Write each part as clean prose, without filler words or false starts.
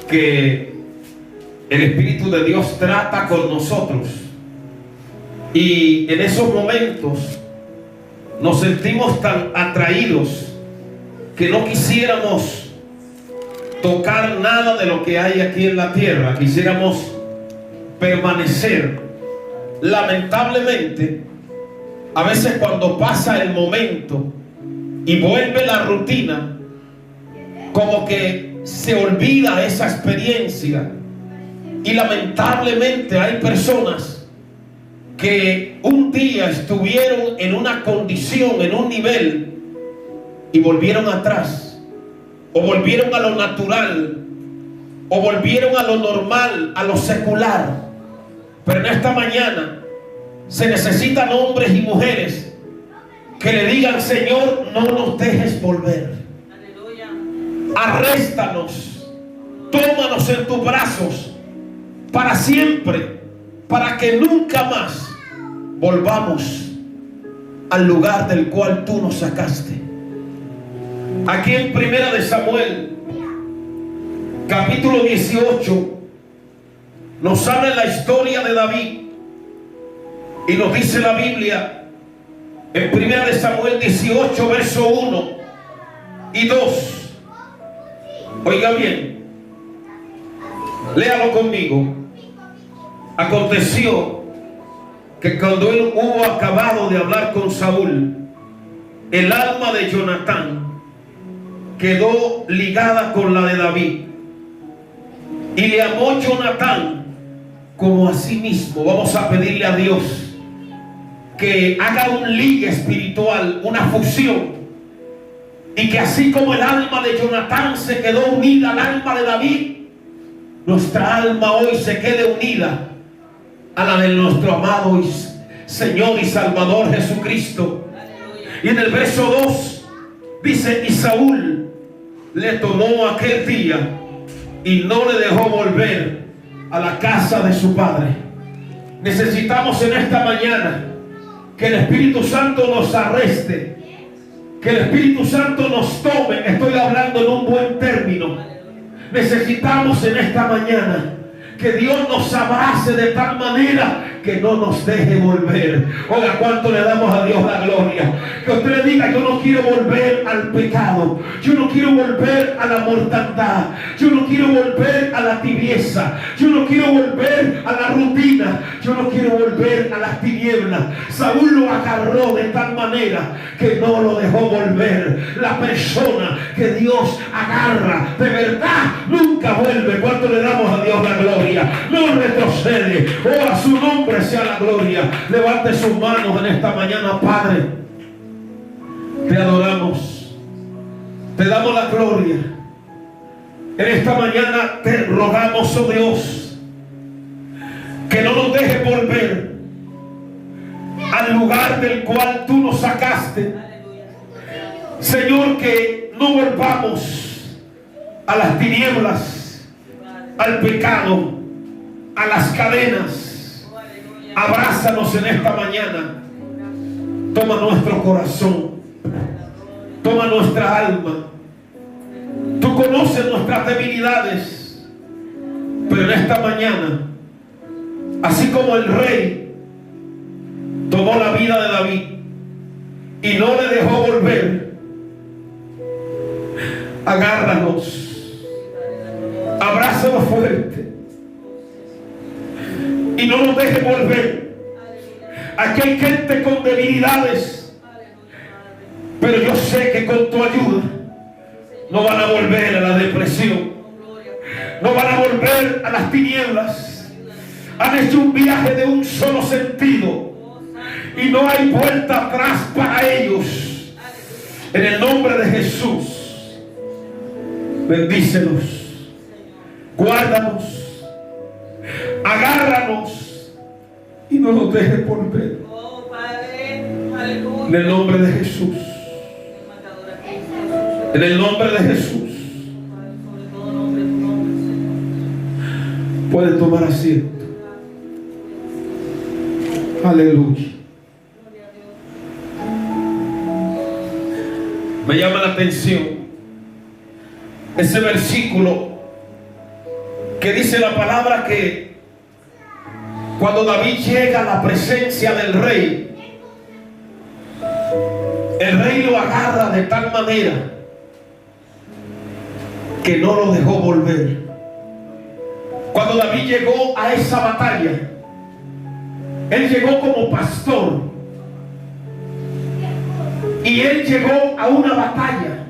que el Espíritu de Dios trata con nosotros, y en esos momentos nos sentimos tan atraídos que no quisiéramos tocar nada de lo que hay aquí en la tierra. Quisiéramos permanecer. Lamentablemente, a veces cuando pasa el momento y vuelve la rutina, como que se olvida esa experiencia. Y lamentablemente hay personas que un día estuvieron en una condición, en un nivel, y volvieron atrás, o volvieron a lo natural, o volvieron a lo normal, a lo secular. Pero en esta mañana se necesitan hombres y mujeres que le digan: Señor, no nos dejes volver. Aleluya. Arréstanos, tómanos en tus brazos para siempre, para que nunca más volvamos al lugar del cual tú nos sacaste. Aquí en Primera de Samuel, capítulo 18, nos habla la historia de David, y nos dice la Biblia en Primera de Samuel 18, verso 1 y 2. Oiga bien, léalo conmigo. Aconteció que cuando él hubo acabado de hablar con Saúl, el alma de Jonatán quedó ligada con la de David, y le amó Jonatán como a sí mismo. Vamos a pedirle a Dios que haga un ligue espiritual, una fusión, y que así como el alma de Jonatán se quedó unida al alma de David, nuestra alma hoy se quede unida a la de nuestro amado Señor y Salvador Jesucristo. Y en el verso 2 dice: y Saúl le tomó aquel día y no le dejó volver a la casa de su padre. Necesitamos en esta mañana que el Espíritu Santo nos arreste, que el Espíritu Santo nos tome. Estoy hablando en un buen término. Necesitamos en esta mañana que Dios nos abrace de tal manera que no nos deje volver. Oiga, ¿cuánto le damos a Dios la gloria? Que usted le diga: yo no quiero volver al pecado, yo no quiero volver a la mortandad, yo no quiero volver a la tibieza, yo no quiero volver a la rutina, yo no quiero volver a las tinieblas. Saúl lo agarró de tal manera que no lo dejó volver. La persona que Dios agarra de verdad nunca vuelve. ¿Cuánto le damos a Dios la gloria? No retrocede. Oh, a su nombre sea la gloria. Levante sus manos en esta mañana. Padre, te adoramos, te damos la gloria. En esta mañana te rogamos, oh Dios, que no nos deje volver al lugar del cual tú nos sacaste. Señor, que no volvamos a las tinieblas, al pecado, a las cadenas. Abrázanos en esta mañana. Toma nuestro corazón, toma nuestra alma. Tú conoces nuestras debilidades, pero en esta mañana, así como el rey tomó la vida de David y no le dejó volver, agárranos, abrázanos fuerte y no nos deje volver. Aquí hay gente con debilidades, pero yo sé que con tu ayuda no van a volver a la depresión, no van a volver a las tinieblas. Han hecho un viaje de un solo sentido y no hay vuelta atrás para ellos. En el nombre de Jesús, bendícenos, guárdanos, agárranos y no nos dejes volver. En el nombre de Jesús, en el nombre de Jesús. Pueden tomar asiento. Aleluya. Me llama la atención ese versículo que dice la palabra que cuando David llega a la presencia del rey, el rey lo agarra de tal manera que no lo dejó volver. Cuando David llegó a esa batalla, él llegó como pastor, y él llegó a una batalla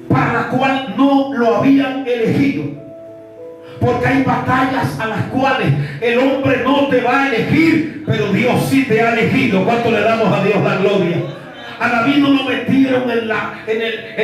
para la cual no lo habían elegido. Porque hay batallas a las cuales el hombre no te va a elegir, pero Dios sí te ha elegido. ¿Cuánto le damos a Dios la gloria? A David no lo metieron en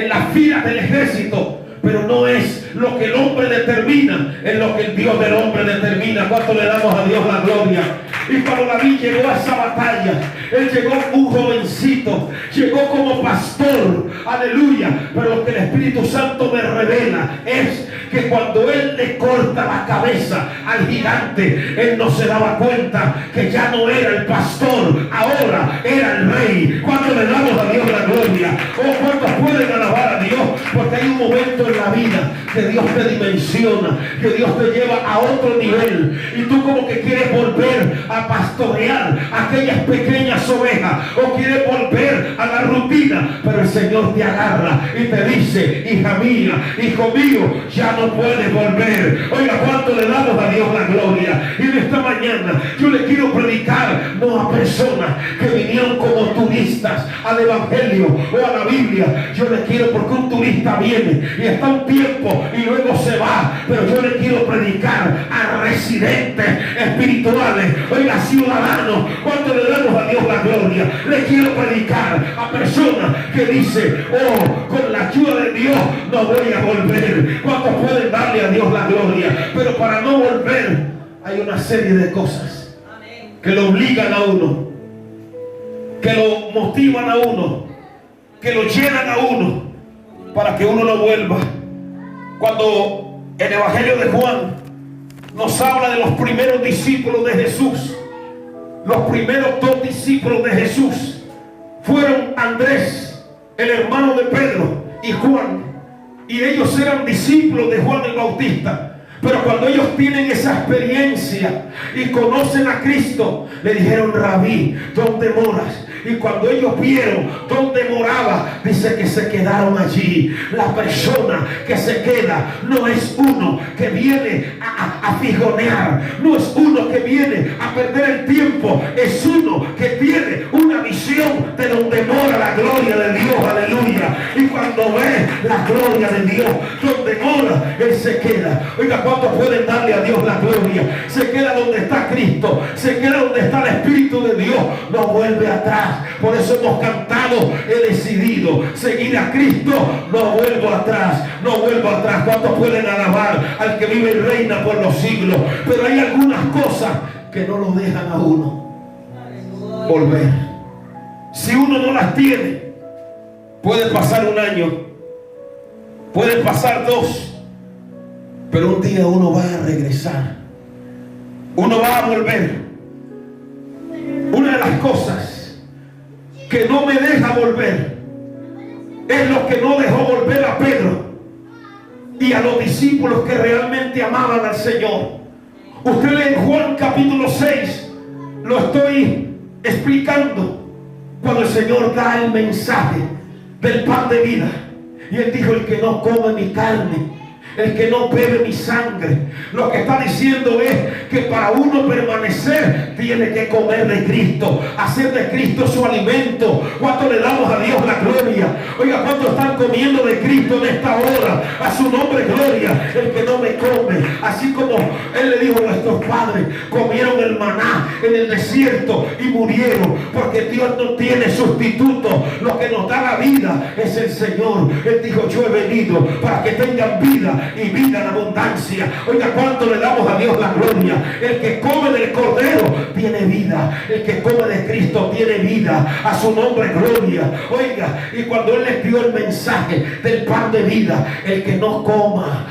las filas del ejército, pero no es lo que el hombre determina, es lo que el Dios del hombre determina. ¿Cuánto le damos a Dios la gloria? Y cuando David llegó a esa batalla, él llegó un jovencito, llegó como pastor, aleluya. Pero lo que el Espíritu Santo me revela es que cuando él le corta la cabeza al gigante, él no se daba cuenta que ya no era el pastor, ahora era el rey. ¿Cuánto le damos a Dios la gloria? ¿O cuántos pueden alabar a Dios? Porque hay un momento en la vida que Dios te dimensiona, que Dios te lleva a otro nivel, y tú como que quieres volver a pastorear aquellas pequeñas ovejas, o quieres volver a la rutina, pero el Señor te agarra y te dice: hija mía, hijo mío, ya no puedes volver. Oiga, cuánto le damos a Dios la gloria. Y en esta mañana yo le quiero predicar no a personas que vinieron como turistas al evangelio o a la Biblia. Yo le quiero, porque un turista viene y está un tiempo y luego se va, pero yo le quiero predicar a residentes espirituales, oiga, ciudadanos. ¿Cuánto le damos a Dios la gloria? Le quiero predicar a personas que dicen: oh, con la ayuda de Dios no voy a volver. ¿Cuántos pueden darle a Dios la gloria? Pero para no volver hay una serie de cosas que lo obligan a uno, que lo motivan a uno, que lo llenan a uno para que uno no vuelva. Cuando el Evangelio de Juan nos habla de los primeros discípulos de Jesús, los primeros dos discípulos de Jesús fueron Andrés, el hermano de Pedro, y Juan, y ellos eran discípulos de Juan el Bautista. Pero cuando ellos tienen esa experiencia y conocen a Cristo, le dijeron: Rabí, ¿dónde moras? Y cuando ellos vieron dónde moraba, dice que se quedaron allí. La persona que se queda no es uno que viene a fijonear, no es uno que viene a perder el tiempo, es uno que tiene una visión de donde mora la gloria de Dios, aleluya. Y cuando ve la gloria de Dios donde mora, él se queda. Oiga, ¿cuántos pueden darle a Dios la gloria? Se queda donde está Cristo, se queda donde está el Espíritu de Dios, no vuelve atrás. Por eso hemos cantado: he decidido seguir a Cristo, no vuelvo atrás, no vuelvo atrás. ¿Cuántos pueden alabar al que vive y reina por los siglos? Pero hay algunas cosas que no lo dejan a uno volver. Si uno no las tiene, puede pasar un año, puede pasar 2, pero un día uno va a regresar, uno va a volver. Una de las cosas que no me deja volver es lo que no dejó volver a Pedro y a los discípulos que realmente amaban al Señor. Usted lee en Juan capítulo 6, lo estoy explicando, cuando el Señor da el mensaje del pan de vida, y Él dijo: el que no come mi carne, el que no bebe mi sangre. Lo que está diciendo es que para uno permanecer tiene que comer de Cristo, hacer de Cristo su alimento. ¿Cuánto le damos a Dios la gloria? Oiga, ¿cuántos están comiendo de Cristo en esta hora? A su nombre gloria. El que no me come, así como Él le dijo a nuestros padres, comieron el maná en el desierto y murieron, porque Dios no tiene sustituto. Lo que nos da la vida es el Señor. Él dijo: yo he venido para que tengan vida y vida en abundancia. Oiga, ¿cuánto le damos a Dios la gloria? El que come del Cordero tiene vida, el que come de Cristo tiene vida. A su nombre gloria. Oiga, y cuando Él les dio el mensaje del pan de vida: el que no coma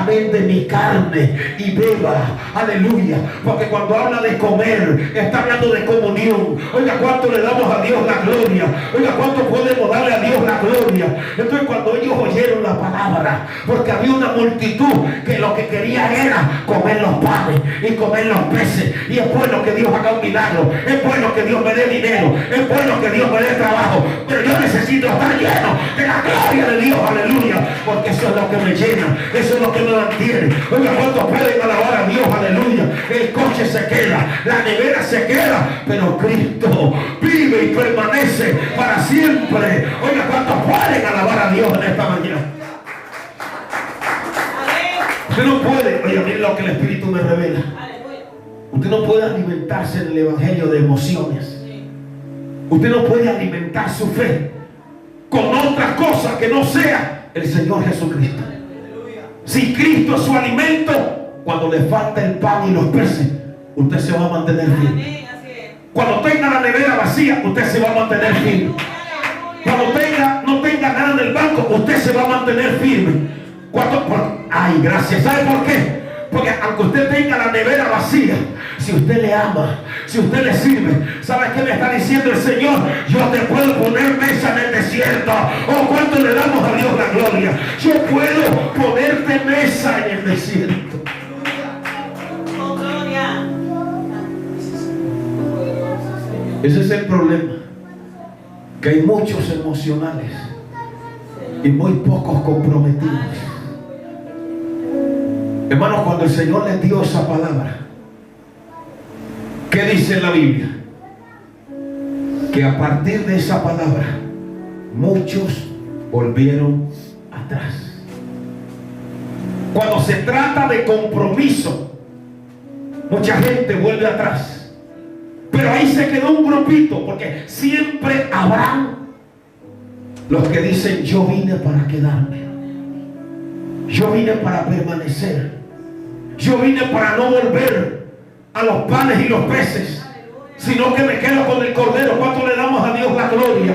amén, de mi carne y beba. Aleluya. Porque cuando habla de comer, está hablando de comunión. Oiga, ¿cuánto le damos a Dios la gloria? Oiga, ¿cuánto podemos darle a Dios la gloria? Entonces cuando ellos oyeron la palabra, porque había una multitud que lo que quería era comer los panes y comer los peces. Y es bueno que Dios haga un milagro, es bueno que Dios me dé dinero, es bueno que Dios me dé trabajo, pero yo necesito estar lleno de la gloria de Dios. Aleluya. Porque eso es lo que me llena, eso es lo que me mantiene. Oiga, ¿cuántos pueden alabar a Dios? Aleluya. El coche se queda, la nevera se queda, pero Cristo vive y permanece para siempre. Oiga, ¿cuántos pueden alabar a Dios en esta mañana? Usted no puede, oiga, miren lo que el Espíritu me revela. Usted no puede alimentarse en el evangelio de emociones. Usted no puede alimentar su fe con otras cosas que no sea el Señor Jesucristo. Si Cristo es su alimento, cuando le falta el pan y los peces, usted se va a mantener firme. Cuando tenga la nevera vacía, usted se va a mantener firme. Cuando no tenga nada en el banco, usted se va a mantener firme. Ay, gracias. ¿Sabe por qué? Porque aunque usted tenga la nevera vacía, si usted le ama, si usted le sirve, ¿sabe qué me está diciendo el Señor? Yo te puedo poner mesa en el desierto. Oh, ¿cuánto le damos a Dios la gloria? Yo puedo ponerte mesa en el desierto. Oh, gloria. Ese es el problema, que hay muchos emocionales y muy pocos comprometidos. Hermanos, cuando el Señor les dio esa palabra, ¿qué dice en la Biblia? Que a partir de esa palabra muchos volvieron atrás. Cuando se trata de compromiso, mucha gente vuelve atrás. Pero ahí se quedó un grupito, porque siempre habrán los que dicen: yo vine para quedarme, yo vine para permanecer, yo vine para no volver a los panes y los peces, sino que me quedo con el cordero. ¿Cuánto le damos a Dios la gloria?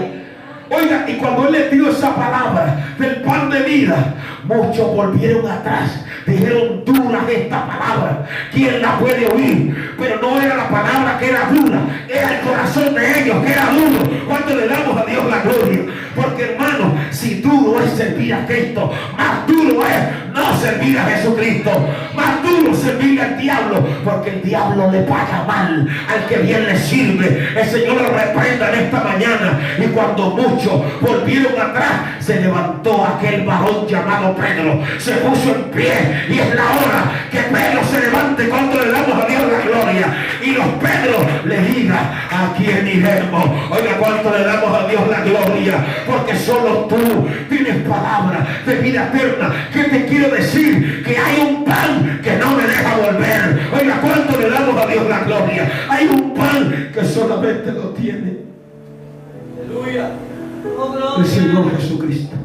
Oiga, y cuando Él les dio esa palabra del pan de vida, muchos volvieron atrás. Dijeron: dura esta palabra, ¿quién la puede oír? Pero no era la palabra que era dura, era el corazón de ellos que era duro. ¿Cuánto le damos a Dios la gloria? Porque, hermano, si duro es servir a Cristo, más duro es no servir a Jesucristo. Más duro servir al diablo, porque el diablo le paga mal al que bien le sirve. El Señor lo reprenda en esta mañana. Y cuando muchos volvieron atrás, se levantó aquel varón llamado Pedro, se puso en pie, y es la hora que Pedro se levante. Cuando le damos a Dios la gloria, y los Pedros le digan: ¿a quién iremos? Oiga, cuánto le damos a Dios la gloria, porque solo tú tienes palabra de vida eterna. ¿Qué te quiero decir? Que hay un pan que no me deja volver. Oiga, cuánto le damos a Dios la gloria. Hay un pan que solamente lo tiene el Señor Jesucristo.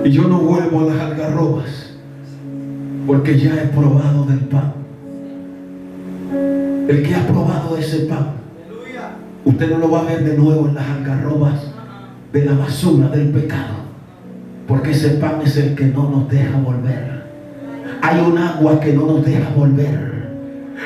Y yo no vuelvo a las algarrobas, porque ya he probado del pan. El que ha probado ese pan, usted no lo va a ver de nuevo en las algarrobas de la basura del pecado, porque ese pan es el que no nos deja volver. Hay un agua que no nos deja volver.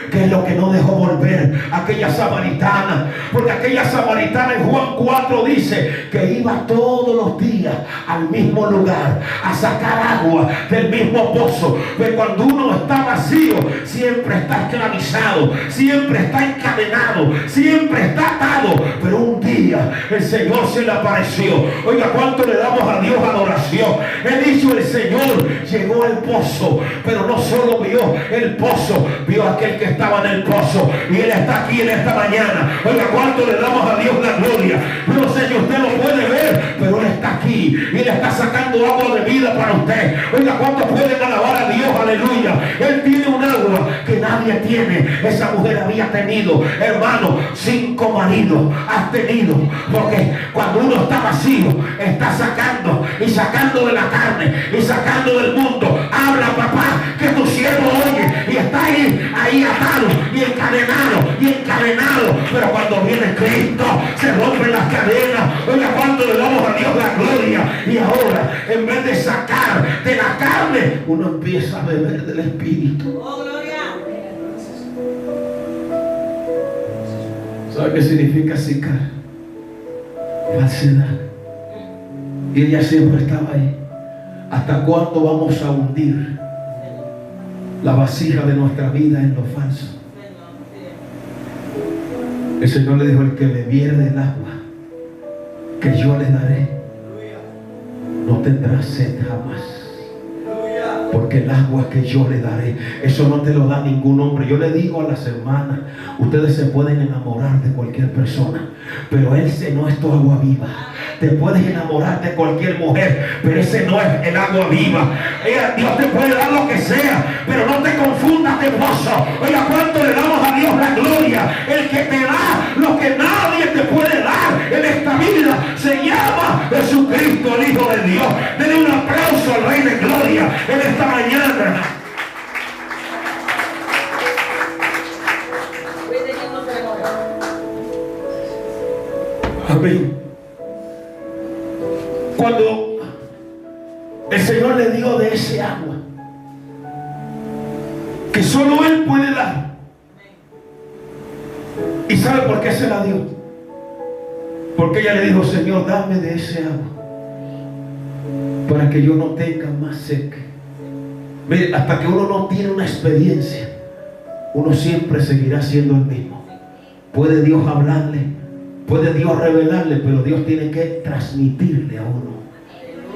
¿Qué es lo que no dejó volver aquella samaritana? Porque aquella samaritana en Juan 4 dice que iba todos los días al mismo lugar a sacar agua del mismo pozo. Pero cuando uno está vacío, siempre está esclavizado, siempre está encadenado, siempre está atado. Pero un día el Señor se le apareció. Oiga, ¿cuánto le damos a Dios adoración? He dicho: el Señor llegó al pozo, pero no solo vio el pozo, vio aquel que estaba en el pozo, y Él está aquí en esta mañana. Oiga, ¿cuánto le damos a Dios la gloria? Yo no sé si usted lo puede ver, pero Él está aquí y Él está sacando agua de vida para usted. Oiga, ¿cuánto pueden alabar a Dios? Aleluya. Él tiene un agua que nadie tiene. Esa mujer había tenido, hermano, 5 maridos. Has tenido, porque cuando uno está vacío, está sacando y sacando de la carne y sacando del mundo. Habla, papá, que tu siervo oye, y está ahí atado y encadenado. Pero cuando viene Cristo, se rompen las cadenas. Oiga, cuando le damos a Dios la gloria. Y ahora, en vez de sacar tomar de la carne, uno empieza a beber del Espíritu. Oh, gloria. ¿Sabe qué significa sicar? Falsedad. Y ella siempre estaba ahí. ¿Hasta cuándo vamos a hundir la vasija de nuestra vida en lo falso? El Señor le dijo: el que bebiere del agua que yo le daré, no tendrá sed jamás. Porque el agua que yo le daré, eso no te lo da ningún hombre. Yo le digo a las hermanas, ustedes se pueden enamorar de cualquier persona, pero ese no es tu agua viva. Te puedes enamorar de cualquier mujer, pero ese no es el agua viva. Dios te puede dar lo que sea, pero no te confundas de esposo. Oiga, ¿cuánto le damos a Dios la gloria? El que te da lo que nadie te puede dar en esta vida se llama Jesucristo, el Hijo de Dios. Denle un aplauso al Rey de Gloria en esta mañana. Amén. Cuando el Señor le dio de ese agua que solo Él puede dar, ¿y sabe por qué se la dio? Porque ella le dijo: Señor, dame de ese agua para que yo no tenga más sed. Mire, hasta que uno no tiene una experiencia, uno siempre seguirá siendo el mismo. Puede Dios hablarle, puede Dios revelarle, pero Dios tiene que transmitirle a uno,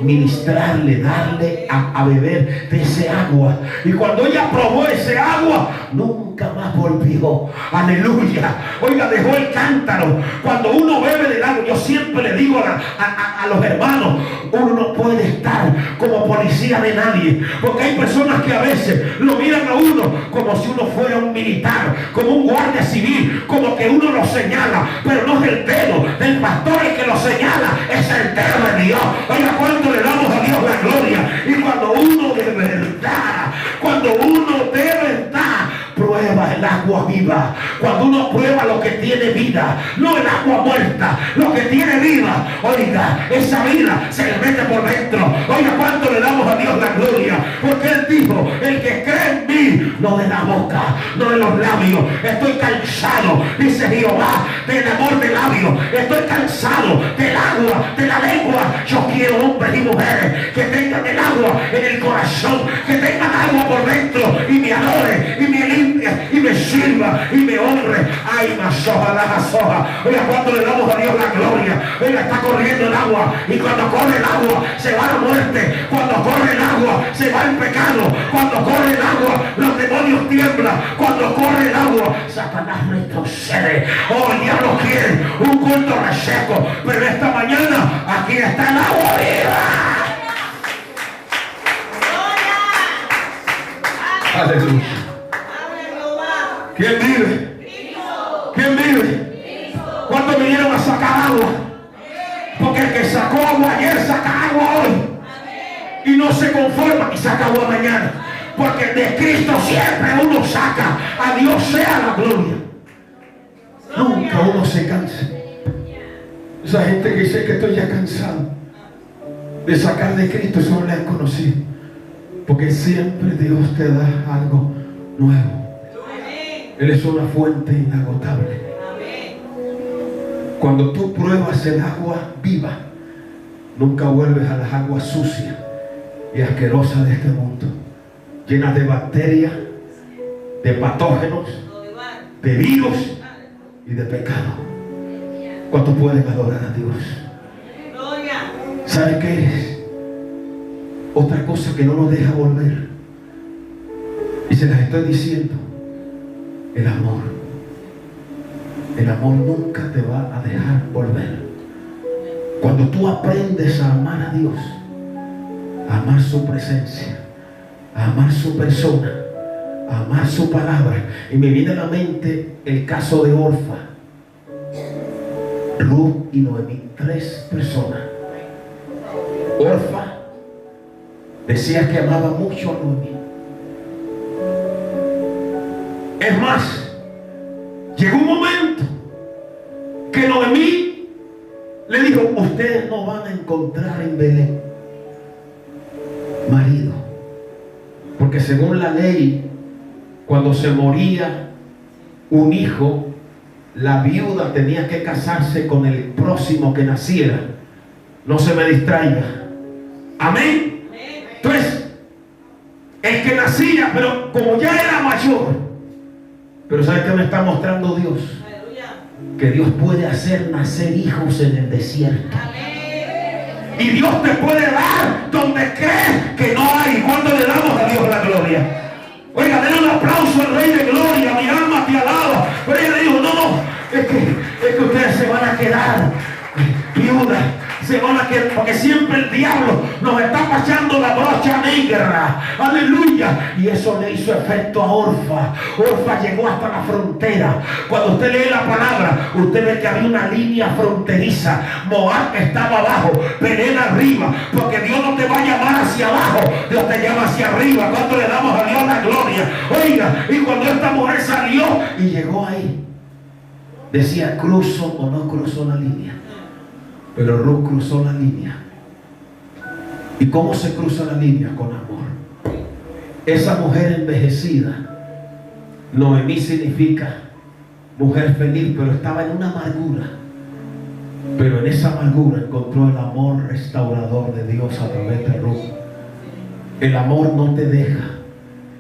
ministrarle, darle a beber de ese agua. Y cuando ella probó ese agua, nunca más volvió. Aleluya. Oiga, dejó el cántaro. Cuando uno bebe del agua, yo siempre le digo a los hermanos, uno no puede estar como policía de nadie, porque hay personas que a veces lo miran a uno como si uno fuera un militar, como un guardia civil, como que uno lo señala, pero no es el dedo del pastor el que lo señala, es el dedo de Dios. Oiga, ¿cuánto le damos a Dios la gloria? Y cuando uno de verdad prueba el agua viva, cuando uno prueba lo que tiene vida, no el agua muerta, lo que tiene vida, oiga, esa vida se le mete por dentro. Oiga, ¿cuánto le damos a Dios la gloria? Porque Él dijo: el que cree en mí, no de la boca, no de los labios. Estoy cansado, dice Jehová, del amor de labios. Estoy cansado del agua, de la lengua. Yo quiero hombres y mujeres que tengan el agua en el corazón, que tengan agua por dentro y me adoren y me limpie y me sirva y me honre. Ay, masoja, la masoja. Oiga, cuando le damos a Dios la gloria. Oiga, está corriendo el agua, y cuando corre el agua se va la muerte, cuando corre el agua se va el pecado, cuando corre el agua los demonios tiemblan, cuando corre el agua Satanás retrocede. Oh, el diablo quiere un culto reseco, pero esta mañana aquí está el agua viva. Aleluya. ¿Quién vive? ¿Quién vive? ¿Cuántos vinieron a sacar agua? Porque el que sacó agua ayer saca agua hoy. Y no se conforma y saca agua mañana. Porque de Cristo siempre uno saca. A Dios sea la gloria. Nunca uno se cansa. Esa gente que dice que estoy ya cansado de sacar de Cristo, eso no le han conocido. Porque siempre Dios te da algo nuevo. Él es una fuente inagotable. Cuando tú pruebas el agua viva, nunca vuelves a las aguas sucias y asquerosas de este mundo, llenas de bacterias, de patógenos, de virus y de pecado. ¿Cuántos pueden adorar a Dios? ¿Sabe qué es? Otra cosa que no nos deja volver, y se las estoy diciendo: el amor. El amor nunca te va a dejar volver. Cuando tú aprendes a amar a Dios, a amar su presencia, a amar su persona, a amar su palabra. Y me viene a la mente el caso de Orfa, Ruth y Noemí, 3 personas. Orfa decía que amaba mucho a Noemí. Es más, llegó un momento que Noemí le dijo: ustedes no van a encontrar en Belén marido. Porque según la ley, cuando se moría un hijo, la viuda tenía que casarse con el próximo que naciera. No se me distraiga. Amén. Entonces, el que nacía, pero como ya era mayor, pero ¿sabe qué me está mostrando Dios? Que Dios puede hacer nacer hijos en el desierto. Y Dios te puede dar donde crees que no hay. Cuando le damos a Dios la gloria. Oiga, denle un aplauso al Rey de Gloria. Mi alma te alaba. Pero ella dijo, no, es que ustedes se van a quedar viudas. Se van a quedar, porque siempre el diablo nos está pasando la brocha negra. Aleluya. Y eso le hizo efecto a Orfa. Orfa llegó hasta la frontera. Cuando usted lee la palabra, usted ve que había una línea fronteriza. Moab estaba abajo, Belén arriba. Porque Dios no te va a llamar hacia abajo, Dios te llama hacia arriba. Cuando le damos a Dios la gloria. Oiga, y cuando esta mujer salió y llegó ahí, decía, ¿cruzo o no cruzó la línea? Pero Ruth cruzó la línea. ¿Y cómo se cruza la línea? Con amor. Esa mujer envejecida, Noemí significa mujer feliz, pero estaba en una amargura. Pero en esa amargura encontró el amor restaurador de Dios a través de Ruth. El amor no te deja.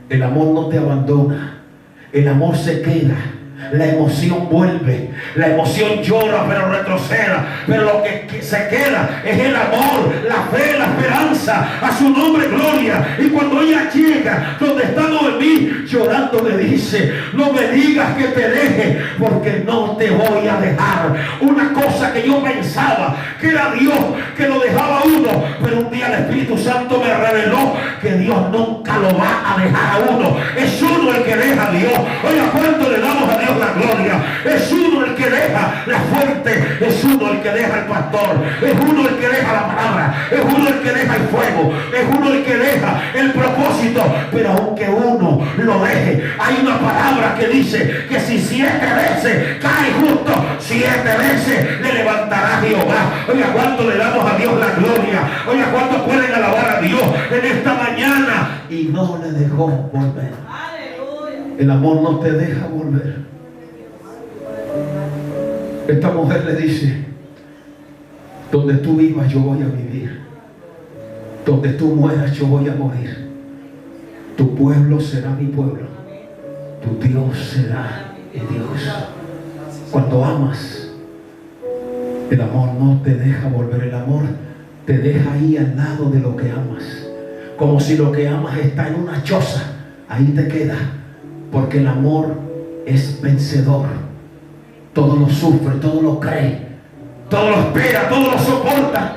El amor no te abandona. El amor se queda. La emoción vuelve, la emoción llora pero retroceda, pero lo que se queda es el amor, la fe, la esperanza. A su nombre gloria. Y cuando ella llega donde está Noemí, llorando le dice, no me digas que te deje, porque no te voy a dejar. Una cosa que yo pensaba que era Dios que lo dejaba a uno, pero un día el Espíritu Santo me reveló que Dios nunca lo va a dejar a uno. Es uno el que deja a Dios. Oiga, ¿cuánto le damos a Dios la gloria? Es uno el que deja la fuente, es uno el que deja el pastor, es uno el que deja la palabra, es uno el que deja el fuego, es uno el que deja el propósito. Pero aunque uno lo deje, hay una palabra que dice que si 7 veces cae justo, 7 veces le levantará Jehová. Oiga, ¿cuánto le damos a Dios la gloria? Oiga, ¿cuánto pueden alabar a Dios en esta mañana? Y no le dejó volver. El amor no te deja volver. Esta mujer le dice, donde tú vivas yo voy a vivir, donde tú mueras yo voy a morir. Tu pueblo será mi pueblo, tu Dios será mi Dios. Cuando amas, el amor no te deja volver. El amor te deja ahí al lado de lo que amas, como si lo que amas está en una choza. Ahí te queda, porque el amor es vencedor. Todo lo sufre, todo lo cree, todo lo espera, todo lo soporta.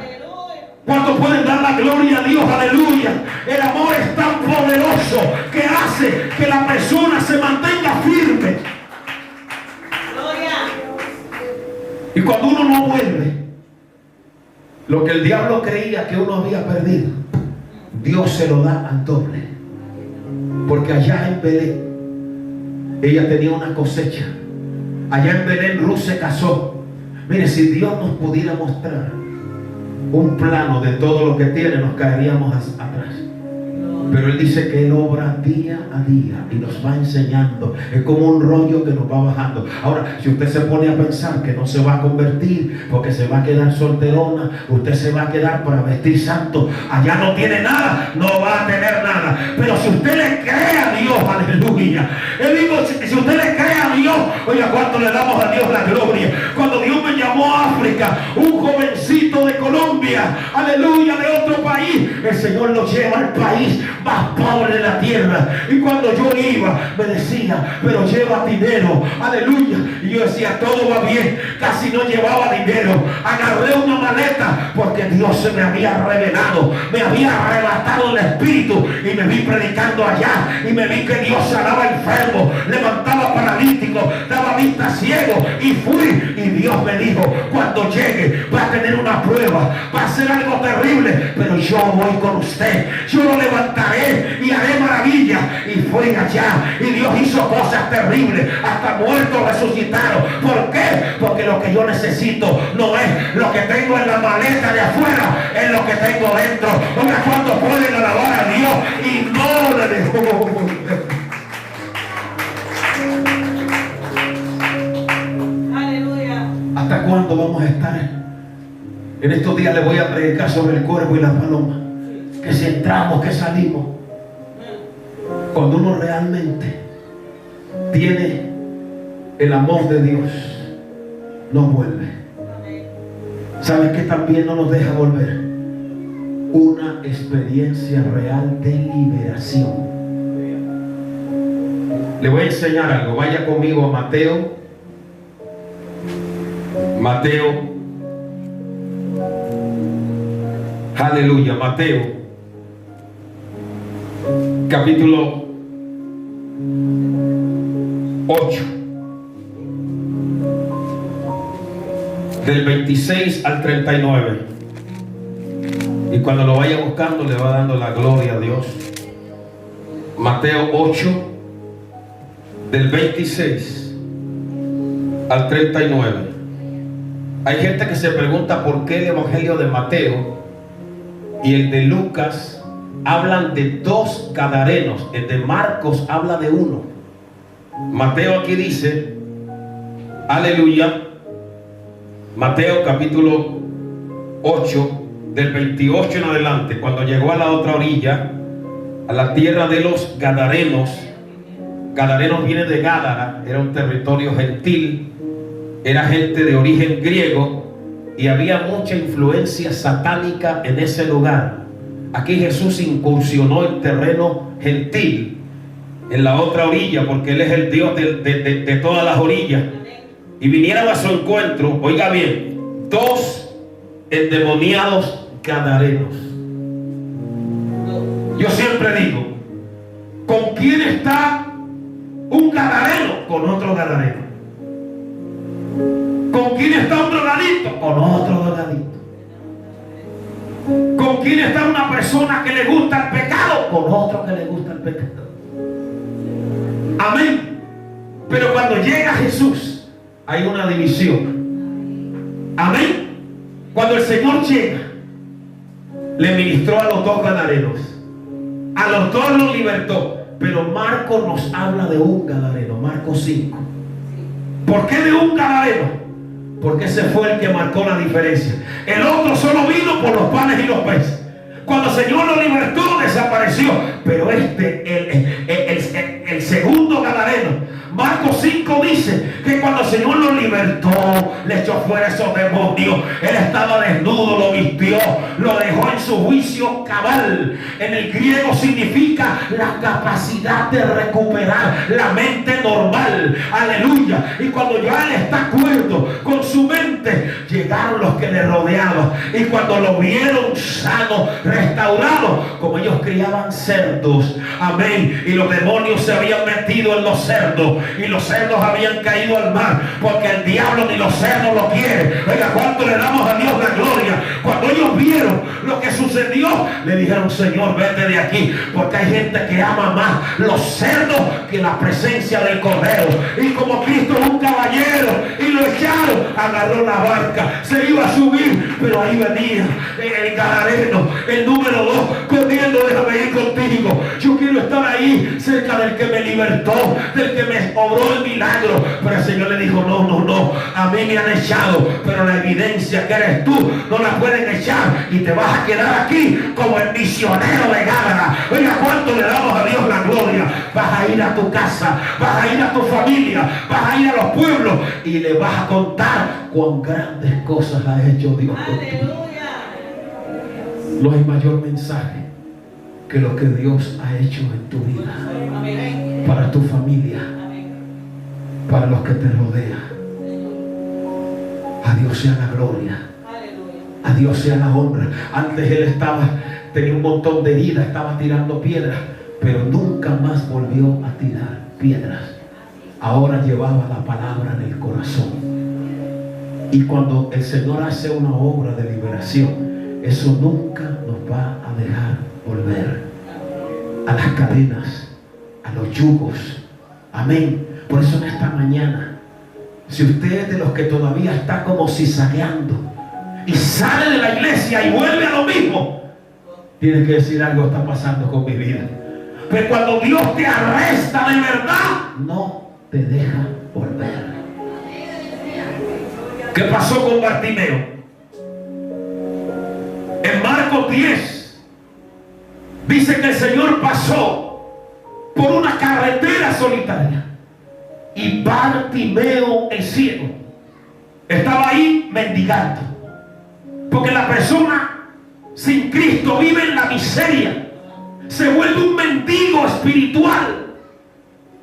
¿Cuánto pueden dar la gloria a Dios? Aleluya. El amor es tan poderoso que hace que la persona se mantenga firme. Y cuando uno no vuelve, lo que el diablo creía que uno había perdido, Dios se lo da al doble. Porque allá en Belén, ella tenía una cosecha. Allá en Belén Ruth se casó. Mire, si Dios nos pudiera mostrar un plano de todo lo que tiene, nos caeríamos atrás. Pero Él dice que Él obra día a día y nos va enseñando. Es como un rollo que nos va bajando. Ahora, si usted se pone a pensar que no se va a convertir porque se va a quedar solterona, usted se va a quedar para vestir santo, allá no tiene nada, no va a tener nada. Pero si usted le cree a Dios, aleluya. Él digo, si usted le cree a Dios, oiga, ¿cuánto le damos a Dios la gloria? Cuando Dios me llamó a África, un jovencito de Colombia, aleluya, de otro país, el Señor lo lleva al país más pobre de la tierra. Y cuando yo iba, me decía, pero lleva dinero, aleluya. Y yo decía, todo va bien. Casi no llevaba dinero. Agarré una maleta porque Dios se me había revelado, me había arrebatado el espíritu, y me vi predicando allá, y me vi que Dios sanaba enfermo, levantaba paralítico, daba vista ciego, y fui. Y Dios me dijo, cuando llegue va a tener una prueba, va a ser algo terrible, pero yo voy con usted, yo lo levantaré y haré maravilla. Y fui allá y Dios hizo cosas terribles. increíble. Hasta muertos resucitaron. ¿Por qué? Porque lo que yo necesito no es lo que tengo en la maleta de afuera, es lo que tengo dentro. Oiga, ¿cuántos pueden alabar a Dios y no le dejó? ¿Hasta cuándo vamos a estar? En estos días les voy a predicar sobre el cuervo y la paloma. Que si entramos, que salimos. Cuando uno realmente tiene el amor de Dios, no vuelve. ¿Sabes qué también no nos deja volver? Una experiencia real de liberación. Le voy a enseñar algo. Vaya conmigo a Mateo. Aleluya, Mateo capítulo 8 del 26 al 39. Y cuando lo vaya buscando le va dando la gloria a Dios. Mateo 8 del 26 al 39. Hay gente que se pregunta por qué el evangelio de Mateo y el de Lucas hablan de dos gadarenos. El de Marcos habla de uno. Mateo aquí dice, aleluya, Mateo capítulo 8 del 28 en adelante, cuando llegó a la otra orilla, a la tierra de los gadarenos. Gadarenos viene de Gádara, era un territorio gentil, era gente de origen griego y había mucha influencia satánica en ese lugar. Aquí Jesús incursionó en terreno gentil, en la otra orilla, porque Él es el Dios de todas las orillas. Y vinieron a su encuentro, oiga bien, dos endemoniados gadarenos. Yo siempre digo, ¿con quién está un gadareno? Con otro gadareno. ¿Con quién está un drogadicto? Con otro drogadicto. ¿Con quién está una persona que le gusta el pecado? Con otro que le gusta el pecado. Amén. Pero cuando llega Jesús hay una división. Amén. Cuando el Señor llega, le ministró a los dos gadarenos. A los dos los libertó. Pero Marcos nos habla de un gadareno. Marcos 5. ¿Por qué de un gadareno? Porque ese fue el que marcó la diferencia. El otro solo vino por los panes y los peces. Cuando el Señor lo libertó, desapareció. Pero el segundo gadareno, Marcos 5 dice que cuando el Señor lo libertó, le echó fuera esos demonios. Él estaba desnudo, lo vistió, lo dejó en su juicio cabal. En el griego significa la capacidad de recuperar la mente normal. Aleluya. Y cuando ya él está cuerdo con su mente, llegaron los que le rodeaban. Y cuando lo vieron sano, restaurado, como ellos criaban cerdos, amén, y los demonios se habían metido en los cerdos y los cerdos habían caído al mar, porque el diablo ni los cerdos lo quieren. Oiga, ¿cuánto le damos a Dios la gloria? Cuando ellos vieron lo que sucedió, le dijeron, Señor, vete de aquí, porque hay gente que ama más los cerdos que la presencia del Cordero. Y como Cristo es un caballero y lo echaron, agarró la barca, se iba a subir, pero ahí venía el gadareno, el número 2, corriendo, déjame ir contigo, yo quiero estar ahí cerca del que me libertó, del que me obró el milagro. Pero el Señor le dijo, no, a mí me han echado, pero la evidencia que eres tú no la pueden echar y te vas a quedar aquí como el misionero de Gádara. Oiga, ¿cuánto le damos a Dios la gloria? Vas a ir a tu casa, vas a ir a tu familia, vas a ir a los pueblos y le vas a contar cuán grandes cosas ha hecho Dios contigo. No hay mayor mensaje que lo que Dios ha hecho en tu vida, para tu familia, para los que te rodean. A Dios sea la gloria, a Dios sea la honra. Antes él tenía un montón de heridas, estaba tirando piedras, pero nunca más volvió a tirar piedras. Ahora llevaba la palabra en el corazón. Y cuando el Señor hace una obra de liberación, eso nunca nos va a dejar volver a las cadenas, a los yugos. Amén. Por eso en esta mañana, si usted es de los que todavía está como zigzagueando y sale de la iglesia y vuelve a lo mismo, tiene que decir: algo está pasando con mi vida. Pero cuando Dios te arresta de verdad, no te deja volver. ¿Qué pasó con Bartimeo? En Marcos 10 dice que el Señor pasó por una carretera solitaria y Bartimeo, el ciego, estaba ahí mendigando. Porque la persona sin Cristo vive en la miseria, se vuelve un mendigo espiritual,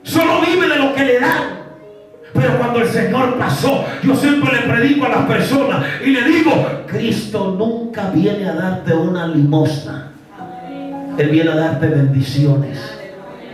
solo vive de lo que le dan. Pero cuando el Señor pasó, yo siempre le predico a las personas y le digo: Cristo nunca viene a darte una limosna, Él viene a darte bendiciones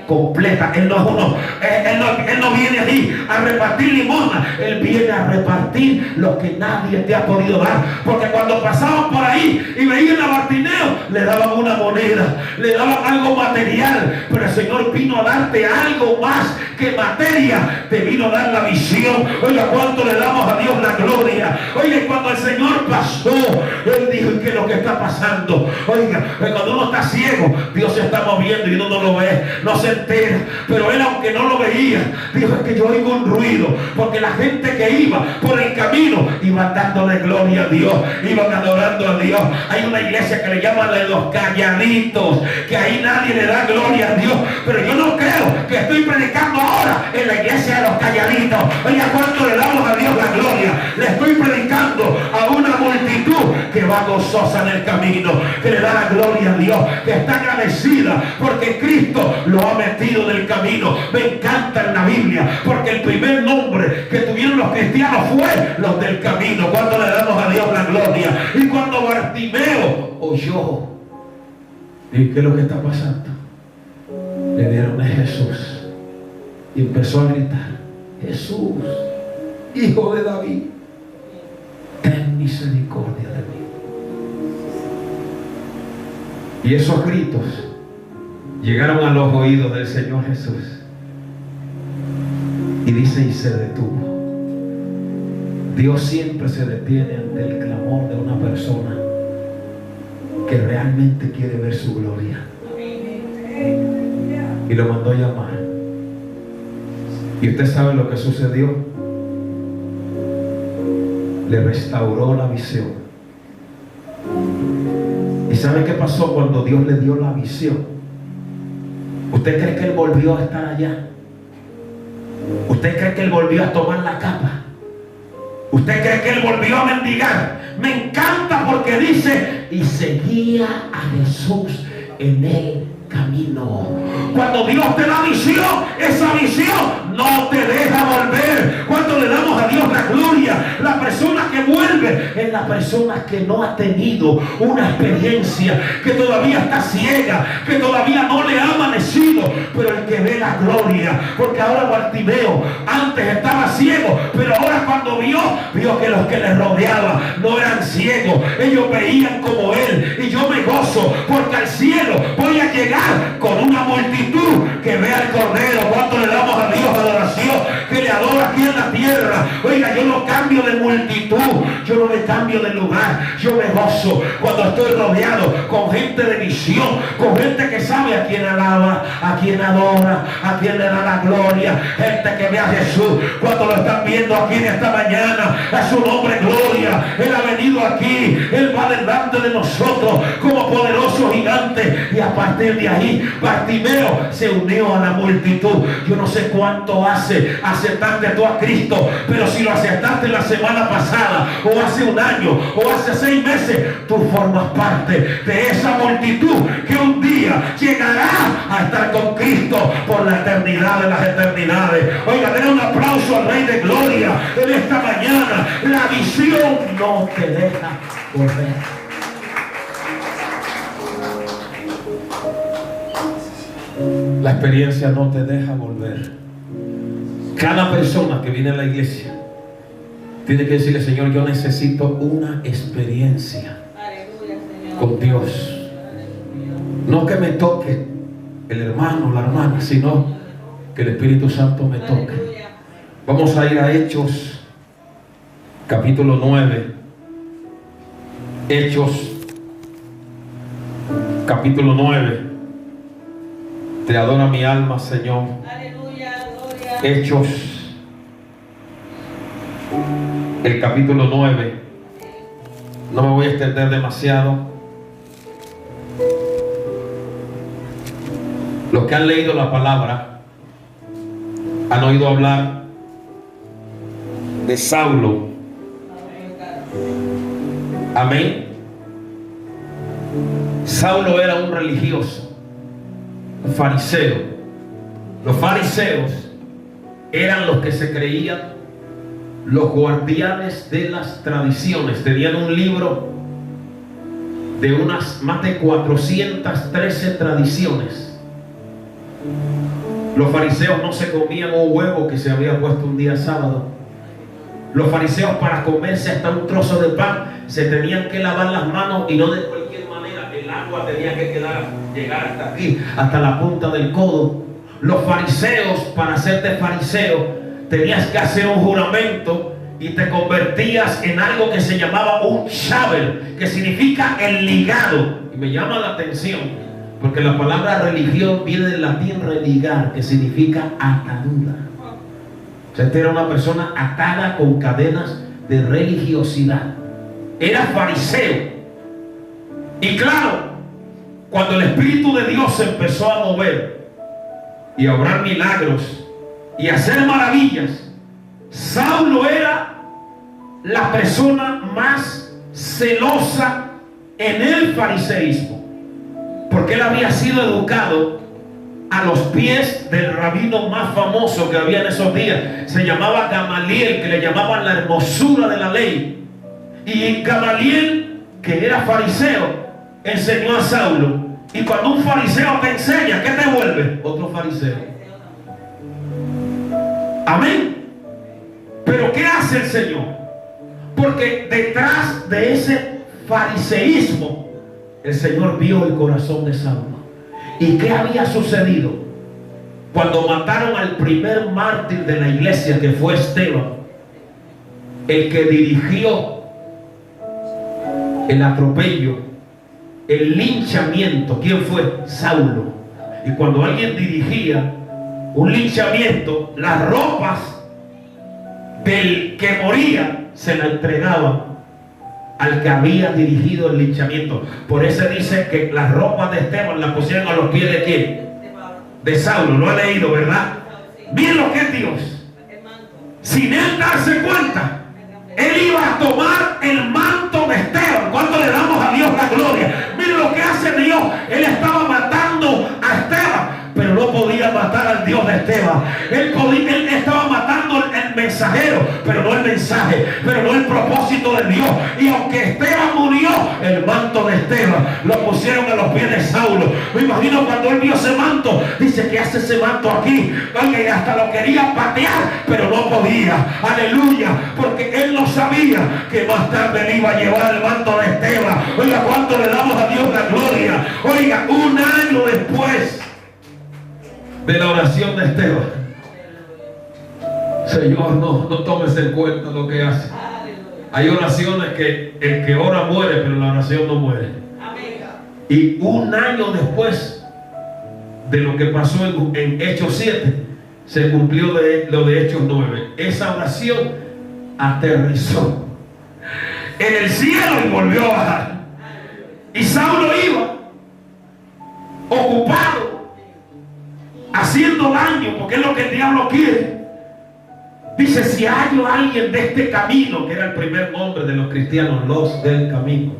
completa. Él no viene allí a repartir limosna, Él viene a repartir lo que nadie te ha podido dar. Porque cuando pasaban por ahí y veían a Bartimeo, le daban una moneda, le daban algo material, pero el Señor vino a darte algo más que materia, te vino a dar la visión. Oiga, ¿cuánto le damos a Dios la gloria? Oiga, cuando el Señor pasó, Él dijo: ¿y qué es lo que está pasando? Oiga, cuando uno está ciego, Dios se está moviendo y uno no lo ve, no se entera. Pero Él, aunque no lo veía, dijo: es que yo oigo un ruido, porque la gente que iba por el camino iban dándole gloria a Dios, iban adorando a Dios. Hay una iglesia que le llaman de los calladitos, que ahí nadie le da gloria a Dios. Pero yo no creo que estoy predicando ahora en la iglesia de los calladitos. Oiga, ¿cuánto le damos a Dios la gloria? Le estoy predicando a una multitud que va gozosa en el camino, que le da la gloria a Dios, que está agradecida porque Cristo lo ha metido en el camino. Me encanta en la Biblia, porque el primer nombre que tuvieron los cristianos fue los del camino. Cuando le damos a Dios la gloria. Y cuando Bartimeo oyó, ¿y qué es lo que está pasando? Le dieron a Jesús y empezó a gritar: Jesús, Hijo de David, ten misericordia de mí. Y esos gritos llegaron a los oídos del Señor Jesús. Y dice: y se detuvo. Dios siempre se detiene ante el clamor de una persona que realmente quiere ver su gloria. Y lo mandó a llamar. Y usted sabe lo que sucedió. Le restauró la visión. ¿Y sabe qué pasó cuando Dios le dio la visión? ¿Usted cree que Él volvió a estar allá? ¿Usted cree que Él volvió a tomar la capa? ¿Usted cree que Él volvió a mendigar? Me encanta porque dice: y seguía a Jesús en el camino. Cuando Dios te da visión, esa visión no te deja volver. Cuando le damos a Dios la gloria, la persona que vuelve es la persona que no ha tenido una experiencia, que todavía está ciega, que todavía no le ha amanecido, pero el que ve la gloria. Porque ahora Bartimeo antes estaba ciego, pero ahora cuando vio que los que le rodeaban no eran ciegos, ellos veían como él. Y yo me gozo porque al cielo voy a llegar con una multitud que ve al Cordero. ¿Cuánto le damos a Dios adoración? Que le adora aquí en la tierra. Oiga, yo no cambio de multitud, yo no me cambio de lugar. Yo me gozo cuando estoy rodeado con gente de visión, con gente que sabe a quién alaba, a quién adora, a quién le da la gloria. Gente que ve a Jesús cuando lo están viendo aquí en esta mañana. A su nombre gloria. Él ha venido aquí, Él va delante de nosotros como poderoso gigante. Y a partir de ahí Bartimeo se unió a la multitud. Yo no sé cuánto hace aceptaste tú a Cristo, pero si lo aceptaste la semana pasada, o hace un año, o hace 6 meses, tú formas parte de esa multitud que un día llegará a estar con Cristo por la eternidad de las eternidades. Oiga, denle un aplauso al Rey de Gloria en esta mañana. La visión no te deja volver. La experiencia no te deja volver. Cada persona que viene a la iglesia tiene que decirle: Señor, yo necesito una experiencia con Dios. No que me toque el hermano o la hermana, sino que el Espíritu Santo me toque Vamos a ir a Hechos, capítulo 9. Hechos, capítulo 9. Te adora mi alma, Señor. Aleluya, gloria. Hechos, el capítulo 9. No me voy a extender demasiado. Los que han leído la palabra han oído hablar de Saulo. Amén. Saulo era un religioso, un fariseo. Los fariseos eran los que se creían los guardianes de las tradiciones. Tenían un libro de unas más de 413 tradiciones. Los fariseos no se comían un huevo que se había puesto un día sábado. Los fariseos, para comerse hasta un trozo de pan, se tenían que lavar las manos, y no de cualquier manera. El agua tenía que llegar hasta aquí, hasta la punta del codo. Los fariseos, para hacerte fariseo, tenías que hacer un juramento y te convertías en algo que se llamaba un shavel, que significa el ligado. Y me llama la atención porque la palabra religión viene del latín religar, que significa atadura. O sea, esta era una persona atada con cadenas de religiosidad. Era fariseo. Y claro, cuando el Espíritu de Dios se empezó a mover y a obrar milagros y a hacer maravillas, Saulo era la persona más celosa en el fariseísmo, porque él había sido educado a los pies del rabino más famoso que había en esos días. Se llamaba Gamaliel, que le llamaban la hermosura de la ley. Y Gamaliel, que era fariseo, enseñó a Saulo. Y cuando un fariseo te enseña, ¿qué te vuelve? Otro fariseo. Amén. Pero ¿qué hace el Señor? Porque detrás de ese fariseísmo, el Señor vio el corazón de Saulo. ¿Y qué había sucedido? Cuando mataron al primer mártir de la iglesia, que fue Esteban, el que dirigió el atropello, el linchamiento, ¿quién fue? Saulo. Y cuando alguien dirigía un linchamiento, las ropas del que moría se la entregaban al que había dirigido el linchamiento. Por eso dice que las ropas de Esteban las pusieron a los pies de ¿quién? De Saulo. Lo ha leído, ¿verdad? Miren lo que es Dios. Sin él darse cuenta, él iba a tomar el manto de Esteban. ¿Cuánto le damos a Dios la gloria? Miren lo que hace Dios. Él estaba matando a Esteban, pero no podía matar al Dios de Esteban. Él estaba matando el mensajero, pero no el mensaje, pero no el propósito de Dios. Y aunque Esteban murió, el manto de Esteban lo pusieron a los pies de Saulo. Me imagino cuando él vio ese manto, dice: ¿qué hace ese manto aquí? Alguien hasta lo quería patear, pero no podía. Aleluya, porque él no sabía que más tarde le iba a llevar el manto de Esteban. Oiga, ¿cuánto le damos a Dios la gloria? Oiga, un año después de la oración de Esteban, Señor, no tomes en cuenta lo que hace. Hay oraciones que el que ora muere, pero la oración no muere. Y un año después de lo que pasó en Hechos 7, se cumplió lo de Hechos 9. Esa oración aterrizó en el cielo y volvió a bajar. Y Saulo iba ocupado haciendo daño, porque es lo que el diablo quiere. Dice: si hallo a alguien de este camino, que era el primer nombre de los cristianos, los del camino.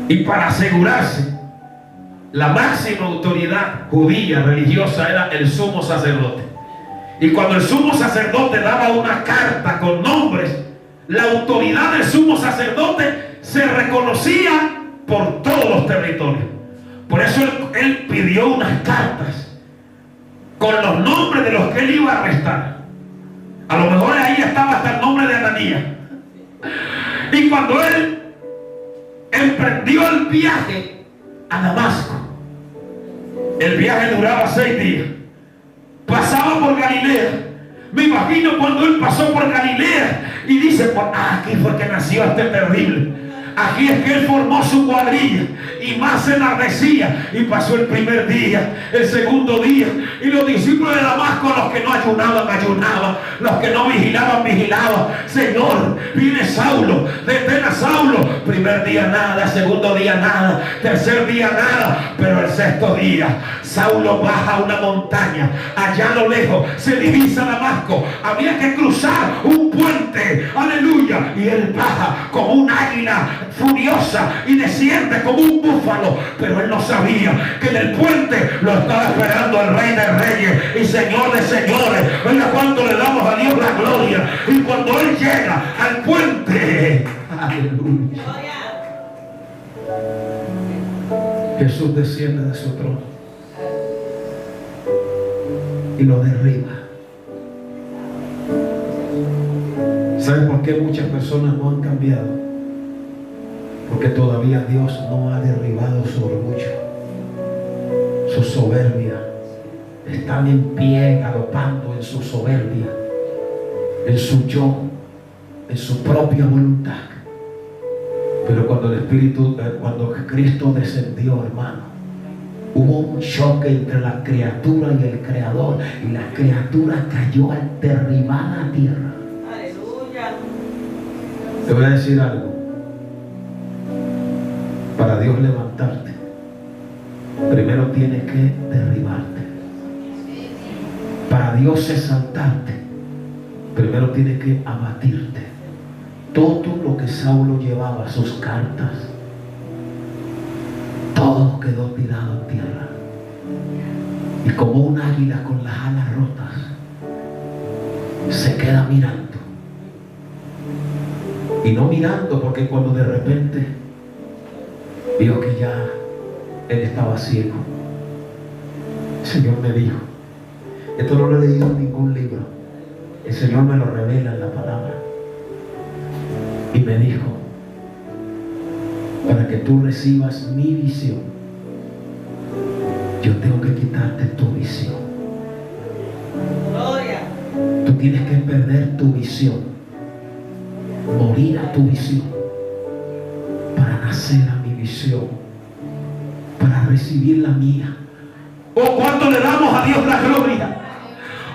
Y para asegurarse, la máxima autoridad judía religiosa era el sumo sacerdote. Y cuando el sumo sacerdote daba una carta con nombres, la autoridad del sumo sacerdote se reconocía por todos los territorios. Por eso él pidió unas cartas con los nombres de los que él iba a arrestar. A lo mejor ahí estaba hasta el nombre de Ananías. Y cuando él emprendió el viaje a Damasco, el viaje duraba 6 días. pasaba por Galilea. Me imagino cuando él pasó por Galilea y dice, aquí fue que nació este terrible. Aquí es que él formó su cuadrilla y más se enardecía. Y pasó el primer día, el segundo día, y los discípulos de Damasco, los que no ayunaban, ayunaban, los que no vigilaban, vigilaban. Señor, viene Saulo, detén a Saulo. Primer día nada, segundo día nada, tercer día nada, pero el sexto día Saulo baja a una montaña. Allá a lo lejos se divisa Damasco. Había que cruzar un puente, aleluya, y él baja como un águila furiosa y desciende como un búfalo, pero él no sabía que en el puente lo estaba esperando el Rey de Reyes y Señor de Señores. Oiga, cuando le damos a Dios la gloria, y cuando él llega al puente, aleluya, Jesús desciende de su trono y lo derriba. ¿Saben por qué muchas personas no han cambiado? Porque todavía Dios no ha derribado su orgullo, su soberbia. Están en pie, galopando en su soberbia, en su yo, en su propia voluntad. Pero cuando cuando Cristo descendió, hermano, hubo un choque entre la criatura y el Creador, y la criatura cayó derribada a tierra. Aleluya. Te voy a decir algo. Para Dios levantarte, primero tiene que derribarte. Para Dios exaltarte, primero tiene que abatirte. Todo lo que Saulo llevaba, sus cartas, todo quedó tirado en tierra. Y como un águila con las alas rotas, se queda mirando. Y no mirando, porque cuando de repente vio que ya él estaba ciego, el Señor me dijo, esto no lo he leído en ningún libro, el Señor me lo revela en la palabra, y me dijo, para que tú recibas mi visión, yo tengo que quitarte tu visión. Gloria. Tú tienes que perder tu visión, morir a tu visión, para nacer a mi visión, para recibir la mía. Oh, cuánto le damos a Dios la gloria.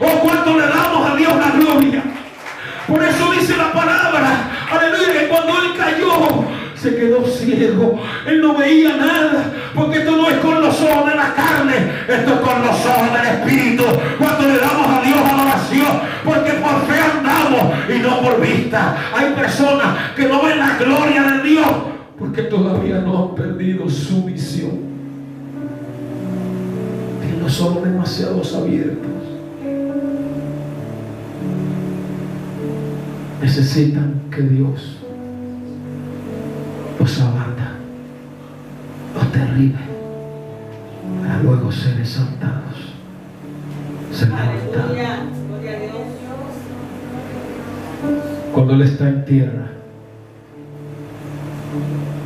Oh, cuánto le damos a Dios la gloria. Por eso dice la palabra, aleluya, que cuando él cayó, se quedó ciego. Él no veía nada, porque esto no es con los ojos de la carne, esto es con los ojos del Espíritu. Cuando le damos a Dios adoración, porque por fe andamos y no por vista. Hay personas que no ven la gloria de Dios porque todavía no han perdido su visión. Tienen los ojos demasiado abiertos. Necesitan que Dios los abata, los derribe, para luego ser exaltados, ser levantados. Aleluya. Gloria a Dios. Cuando él está en tierra,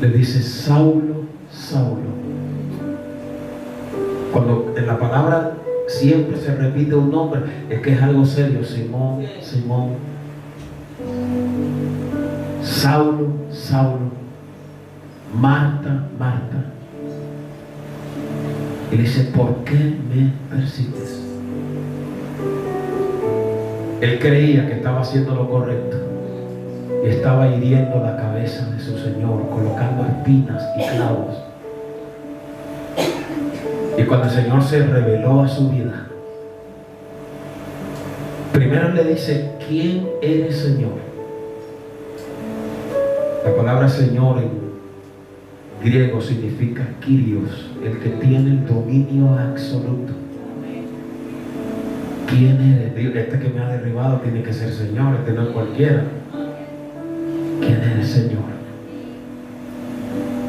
le dice: Saulo, Saulo. Cuando en la palabra siempre se repite un nombre, es que es algo serio. Simón, Simón. Saulo, Saulo. Marta, Marta. Y le dice: ¿por qué me persigues? Él creía que estaba haciendo lo correcto y estaba hiriendo la cabeza de su Señor, colocando espinas y clavos. Y cuando el Señor se reveló a su vida, primero le dice: ¿quién eres, Señor? La palabra Señor en griego significa Kyrios, el que tiene el dominio absoluto. ¿Quién eres? Este que me ha derribado tiene que ser Señor, este no es cualquiera. ¿Quién eres, Señor?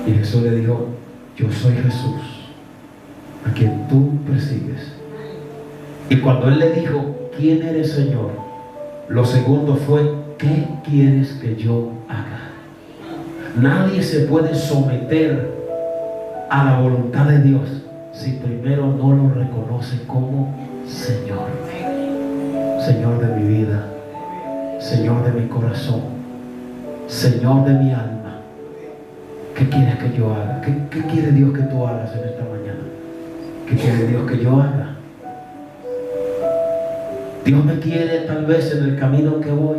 Y Jesús le dijo: yo soy Jesús, a quien tú persigues. Y cuando él le dijo: ¿quién eres, Señor?, lo segundo fue: ¿qué quieres que yo haga? Nadie se puede someter a la voluntad de Dios si primero no lo reconoce como Señor, Señor de mi vida, Señor de mi corazón, Señor de mi alma, ¿qué quieres que yo haga? ¿Qué quiere Dios que tú hagas en esta mañana? ¿Qué quiere Dios que yo haga? Dios me quiere tal vez en el camino que voy,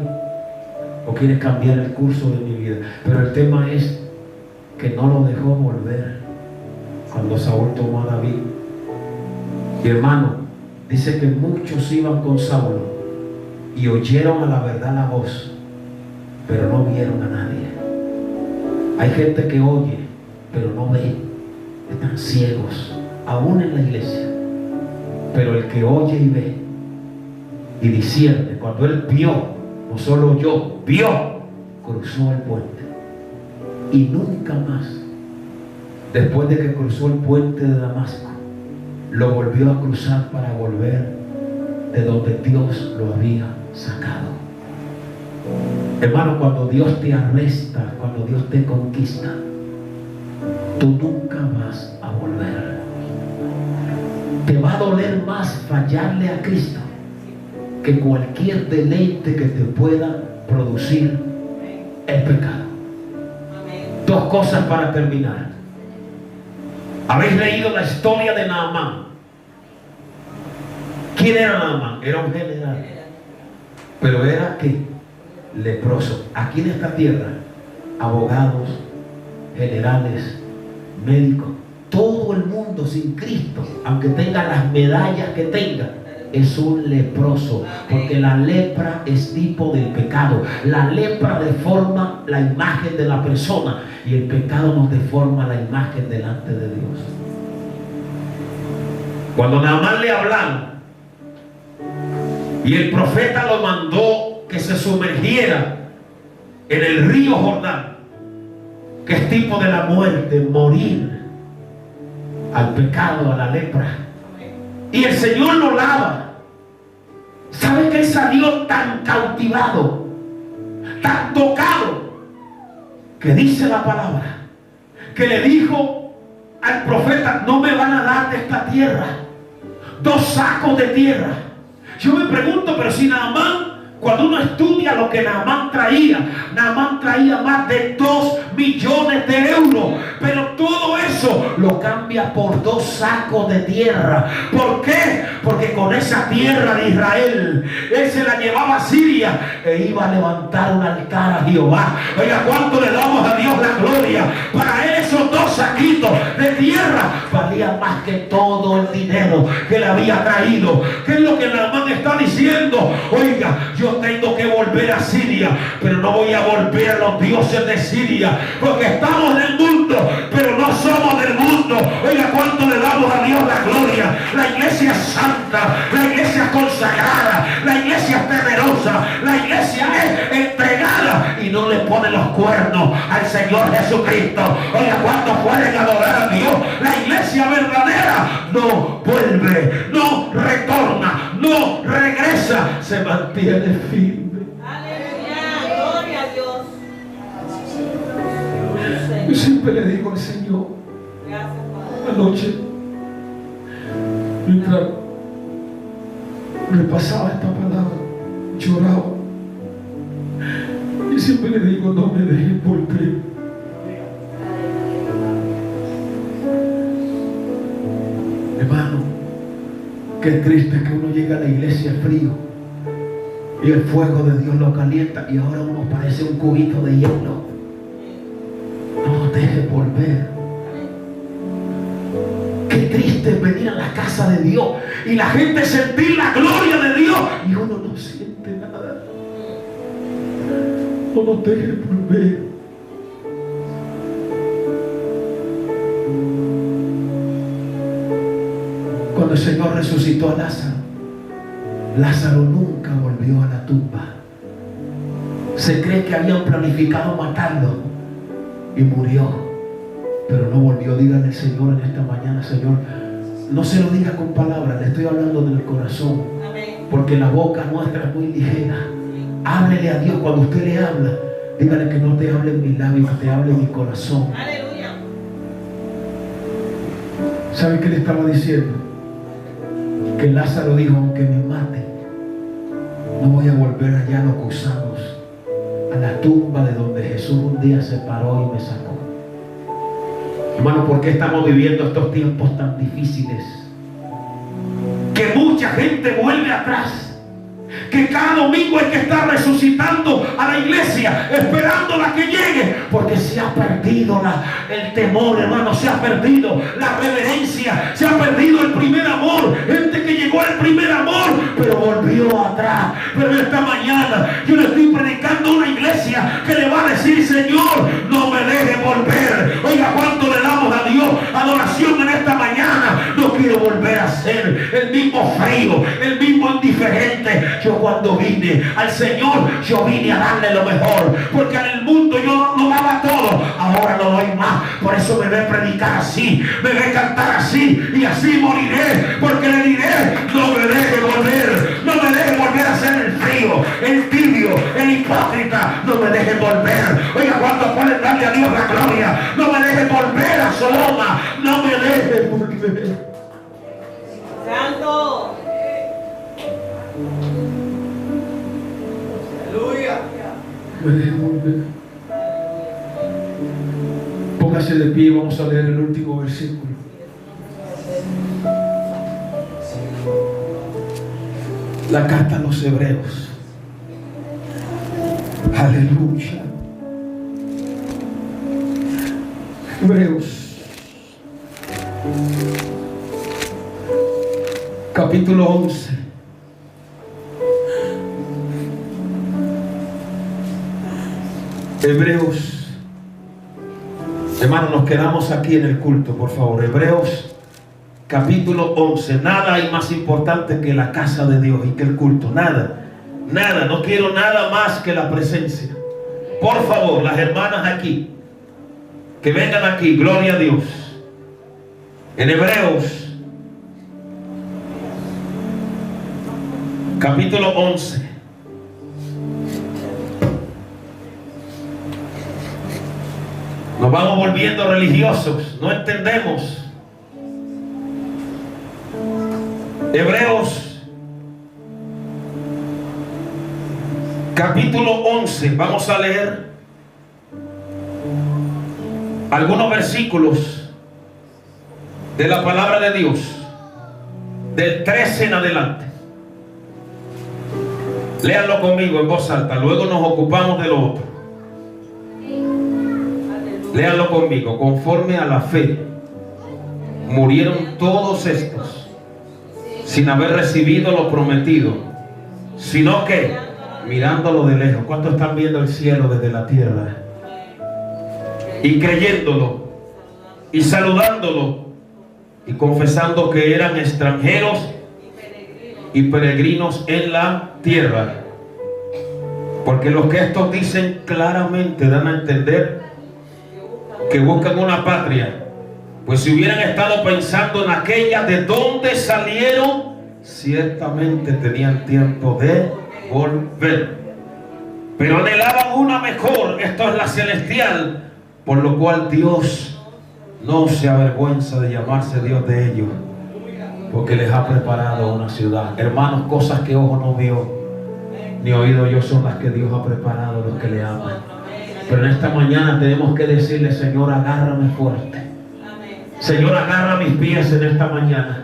o quiere cambiar el curso de mi vida, pero el tema es que no lo dejó volver cuando Saúl tomó a David. Y hermano, dice que muchos iban con Saulo y oyeron a la verdad la voz, pero no vieron a nadie. Hay gente que oye, pero no ve, están ciegos, aún en la iglesia. Pero el que oye y ve y discierne, cuando él vio, no solo oyó, vio, cruzó el puente y nunca más, después de que cruzó el puente de Damasco, lo volvió a cruzar para volver de donde Dios lo había sacado. Hermano, cuando Dios te arresta, cuando Dios te conquista, tú nunca vas a volver. Te va a doler más fallarle a Cristo que cualquier deleite que te pueda producir el pecado. Dos cosas para terminar. ¿Habéis leído la historia de Naamán? ¿Quién era Naamán? Era un general. Pero era ¿qué? Leproso. Aquí en esta tierra, abogados, generales, médicos, todo el mundo sin Cristo, aunque tenga las medallas que tenga, es un leproso, porque la lepra es tipo del pecado. La lepra deforma la imagen de la persona y el pecado nos deforma la imagen delante de Dios. Cuando Naamán le hablaron y el profeta lo mandó que se sumergiera en el río Jordán, que es tipo de la muerte, morir al pecado, a la lepra, y el Señor lo lava. ¿Sabe que él salió tan cautivado, tan tocado, que dice la palabra que le dijo al profeta: no me van a dar de esta tierra 2 sacos de tierra? Yo me pregunto, pero si Naamán, cuando uno estudia lo que Naamán traía más de 2 millones de euros, pero todo eso lo cambia por 2 sacos de tierra. ¿Por qué? Porque con esa tierra de Israel él se la llevaba a Siria e iba a levantar un altar a Jehová. Oiga, ¿cuánto le damos a Dios la gloria? Para él esos 2 saquitos de tierra valían más que todo el dinero que le había traído. ¿Qué es lo que Naamán está diciendo? Oiga, yo tengo que volver a Siria, pero no voy a volver a los dioses de Siria, porque estamos en el mundo, pero no somos del mundo. Oiga, ¿cuánto le damos a Dios la gloria? La iglesia es santa, la iglesia es consagrada, la iglesia es temerosa, la iglesia es entregada y no le pone los cuernos al Señor Jesucristo. Oiga, ¿cuánto pueden adorar a Dios? La iglesia verdadera no vuelve, no retorna, no regresa, se mantiene firme. Aleluya, gloria a Dios. Yo siempre le digo al Señor, Gracias, Padre. anoche, mientras repasaba esta palabra, lloraba, y siempre le digo: no me dejes volver. Hermano, qué triste que uno llega a la iglesia frío y el fuego de Dios lo calienta y ahora uno parece un cubito de hielo. No nos dejes volver. Qué triste es venir a la casa de Dios y la gente sentir la gloria de Dios y uno no siente nada. No nos dejes volver. Cuando el Señor resucitó a Lázaro, Lázaro nunca volvió a la tumba. Se cree que habían planificado matarlo y murió, pero no volvió. Dígale al Señor en esta mañana: Señor, no se lo diga con palabras, le estoy hablando del corazón, porque la boca nuestra es muy ligera. Háblele a Dios. Cuando usted le habla, dígale que no te hable en mis labios, que te hable en mi corazón. Aleluya. ¿Sabe qué le estaba diciendo? que Lázaro dijo: aunque me mate, no voy a volver allá a los gusanos, a la tumba de donde Jesús un día se paró y me sacó. Hermano, ¿por qué estamos viviendo estos tiempos tan difíciles? Que mucha gente vuelve atrás. Que cada domingo hay que estar resucitando a la iglesia, esperándola que llegue, porque se ha perdido el temor, hermano, se ha perdido la reverencia, se ha perdido el primer amor. Gente que llegó al primer amor, pero volvió atrás. Pero esta mañana yo le estoy predicando a una iglesia que le va a decir: Señor, no me deje volver. Oiga, ¿cuánto le damos a Dios adoración en esta mañana? No quiero volver a ser el mismo frío, el mismo indiferente. Yo cuando vine al Señor, yo vine a darle lo mejor, porque en el mundo yo lo daba todo, ahora lo doy más. Por eso me ve predicar así, me ve cantar así, y así moriré, porque le diré: no me deje volver, no me deje volver a ser el frío, el tibio, el hipócrita, no me deje volver. Oiga, cuando pueden darle a Dios la gloria, no me deje volver a Sodoma, no me deje volver. Santo. Aleluya. Me deje volver. Póngase de pie y vamos a leer el último versículo. La carta a los Hebreos. Aleluya. Hebreos capítulo 11. Hebreos, hermano, nos quedamos aquí en el culto, por favor. Hebreos capítulo 11. Nada hay más importante que la casa de Dios y que el culto. Nada, nada, no quiero nada más que la presencia. Por favor, las hermanas aquí, que vengan aquí, gloria a Dios. En Hebreos capítulo 11. Nos vamos volviendo religiosos, no entendemos. Hebreos capítulo 11, vamos a leer algunos versículos de la palabra de Dios, del 13 en adelante. Léanlo conmigo en voz alta, luego nos ocupamos de lo otro. Léanlo conmigo. Conforme a la fe murieron todos estos sin haber recibido lo prometido, sino que mirándolo de lejos. ¿Cuántos están viendo el cielo desde la tierra? Y creyéndolo y saludándolo y confesando que eran extranjeros y peregrinos en la tierra. Porque los que estos dicen claramente dan a entender que buscan una patria, pues si hubieran estado pensando en aquella de donde salieron, ciertamente tenían tiempo de volver, pero anhelaban una mejor, esto es la celestial, por lo cual Dios no se avergüenza de llamarse Dios de ellos, porque les ha preparado una ciudad. Hermanos, cosas que ojo no vio ni oído yo son las que Dios ha preparado a los que le aman. Pero en esta mañana tenemos que decirle: Señor, agárrame fuerte. Señor, agarra mis pies en esta mañana.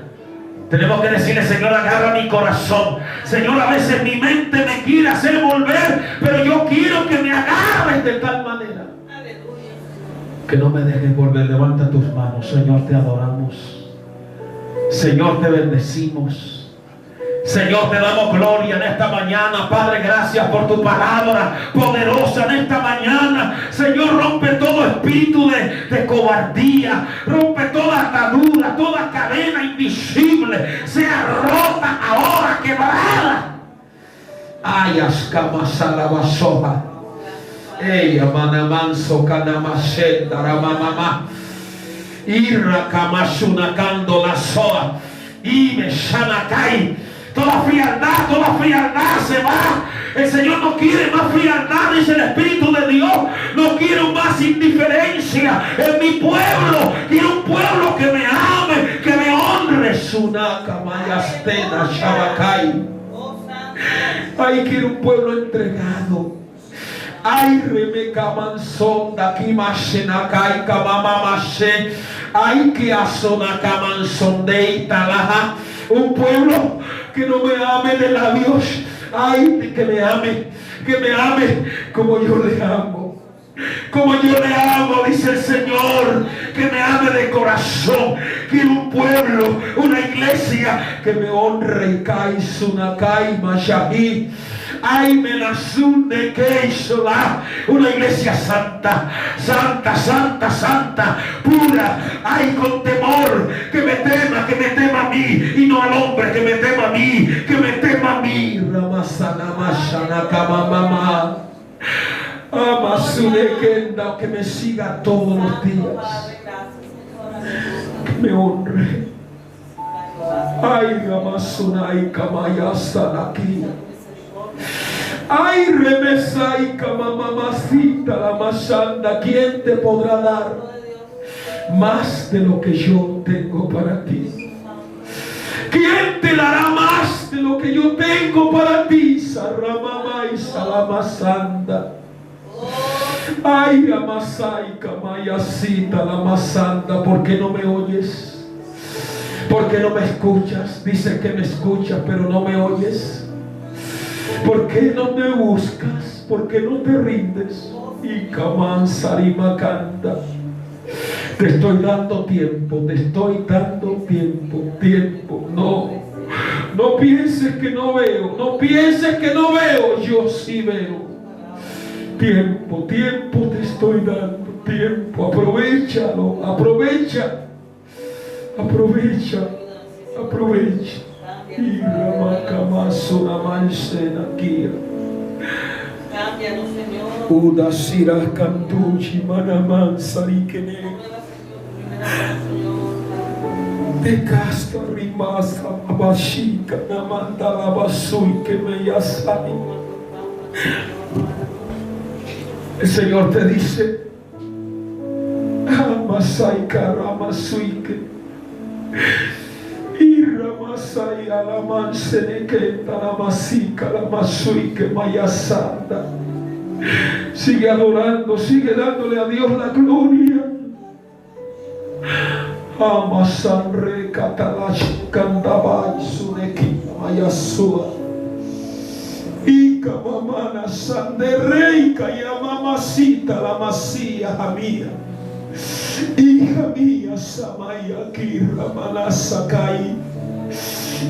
Tenemos que decirle: Señor, agarra mi corazón. Señor, a veces mi mente me quiere hacer volver, pero yo quiero que me agarres de tal manera que no me dejes volver. Levanta tus manos. Señor, te adoramos. Señor, te bendecimos. Señor, te damos gloria en esta mañana. Padre, gracias por tu palabra poderosa en esta mañana. Señor, rompe todo espíritu de cobardía, rompe toda atadura, toda cadena invisible, sea rota ahora, quebrada. Ayas camasalabasoja, ella manamanso canamashenda ramamama, irra kamasunakando la soa, y me shanakai. Toda frialdad se va. El Señor no quiere más frialdad, dice el Espíritu de Dios. No quiero más indiferencia en mi pueblo. Quiero un pueblo que me ame, que me honre, honre Sunaka Mayastena Shabakai. Oh, santo. Ay, quiero un pueblo entregado. Ay, Rebeca Mansonda, Kimashenakai, Kamamashe. Ay, que Asonaka Mansonde y Talaja. Un pueblo que no me ame de labios. Ay, que me ame como yo le amo. Como yo le amo, dice el Señor, que me ame de corazón. Quiero un pueblo, una iglesia que me honre. Kai Sunakai Mashahi. Ay, Menasunde Keisola. Una iglesia santa, santa, santa, santa, pura. Ay, con temor, que me tema a mí, y no al hombre, que me tema a mí, que me tema a mí. Ramasana Mashana Kamamama. Amasunekenda, que me siga todos los días, que me honre. Ay, Ramasunai Kamayasana aquí. Ay, Remesai Kamamamacita la Masanda. ¿Quién te podrá dar más de lo que yo tengo para ti? ¿Quién te dará más de lo que yo tengo para ti? Saramama y Salamasanda. Ay, Amasai Kamayasita la Masanda. ¿Por qué no me oyes? ¿Por qué no me escuchas? Dices que me escuchas, pero no me oyes. ¿Por qué no me buscas? ¿Por qué no te rindes? Y Kamansarimakanda. Te estoy dando tiempo, te estoy dando tiempo. No pienses que no veo, no pienses que no veo, yo sí veo. Tiempo te estoy dando, tiempo, aprovechalo, aprovecha. Y Ramakamasu Namansena Kia. Cámbianos, Señor. Udasira Kantuchi Manaman Sarikene. De casta rimasa abashika namanda labasui que me yasai. El Señor te dice, Amasai karamasuike. Y Ramasai alaman seneketa lamasika lamasuike mayasanda. Sigue adorando, sigue dándole a Dios la gloria. Amasan re katalash kandabai suneki mayasua. Ika mamana sandereika ya mamacita la masía jamía. Hija mía samaya kirra manasakai.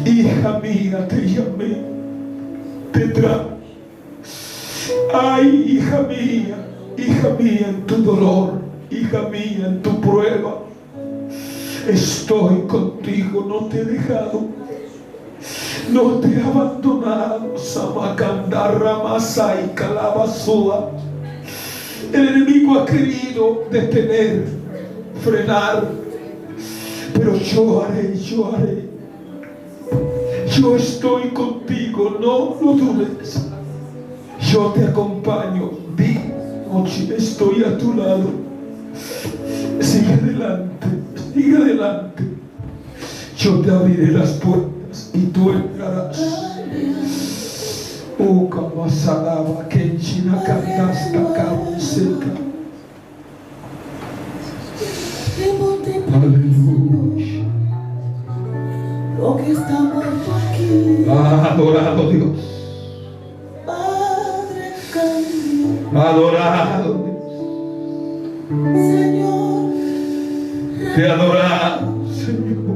Hija mía te llamé, te trajo. Ay, hija mía en tu dolor, hija mía en tu prueba. Estoy contigo, no te he dejado, no te he abandonado. Samakandarra Masai Kalabasua. El enemigo ha querido detener, frenar, pero yo haré. Yo estoy contigo, no lo dudes. Yo te acompaño, estoy a tu lado. Sigue adelante. Yo te abriré las puertas y tú entrarás. Kamasalaba Kenchina Kandasta Kamseka. Aleluya. Lo que está muerto aquí. Adorado Dios. Padre cambio. Adorado Dios. Señor. Te adoramos, Señor.